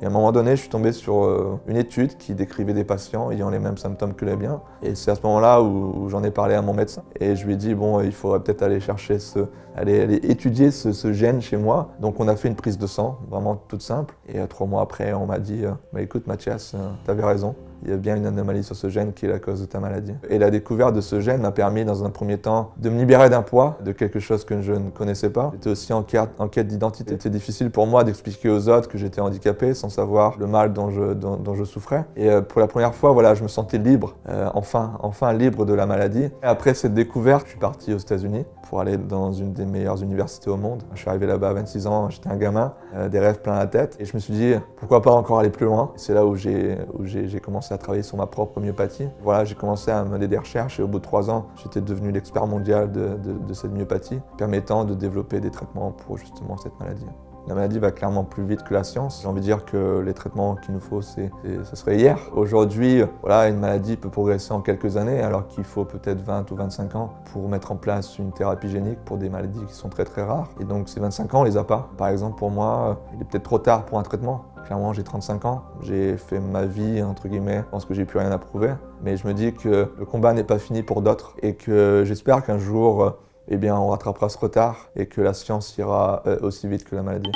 Et à un moment donné, je suis tombé sur une étude qui décrivait des patients ayant les mêmes symptômes que les miens. Et c'est à ce moment-là où j'en ai parlé à mon médecin. Et je lui ai dit, bon, il faudrait peut-être aller chercher aller étudier ce gène chez moi. Donc on a fait une prise de sang, vraiment toute simple. Et 3 mois après, on m'a dit, bah, écoute Mathias, t'avais raison. Il y a bien une anomalie sur ce gène qui est la cause de ta maladie. Et la découverte de ce gène m'a permis dans un premier temps de me libérer d'un poids, de quelque chose que je ne connaissais pas. J'étais aussi en quête d'identité. C'était difficile pour moi d'expliquer aux autres que j'étais handicapé sans savoir le mal dont je souffrais. Et pour la première fois, voilà, je me sentais libre, enfin libre de la maladie. Et après cette découverte, je suis parti aux États-Unis pour aller dans une des meilleures universités au monde. Je suis arrivé là-bas à 26 ans, j'étais un gamin, des rêves plein la tête. Et je me suis dit, pourquoi pas encore aller plus loin. C'est là où j'ai commencé à travailler sur ma propre myopathie. Voilà, j'ai commencé à mener des recherches et au bout de 3 ans, j'étais devenu l'expert mondial de cette myopathie, permettant de développer des traitements pour justement cette maladie. La maladie va clairement plus vite que la science. J'ai envie de dire que les traitements qu'il nous faut, ça serait hier. Aujourd'hui, voilà, une maladie peut progresser en quelques années, alors qu'il faut peut-être 20 ou 25 ans pour mettre en place une thérapie génique pour des maladies qui sont très très rares. Et donc ces 25 ans, on les a pas. Par exemple, pour moi, il est peut-être trop tard pour un traitement. Clairement, j'ai 35 ans, j'ai fait ma vie, entre guillemets, je pense que j'ai plus rien à prouver. Mais je me dis que le combat n'est pas fini pour d'autres et que j'espère qu'un jour, eh bien, on rattrapera ce retard et que la science ira aussi vite que la maladie.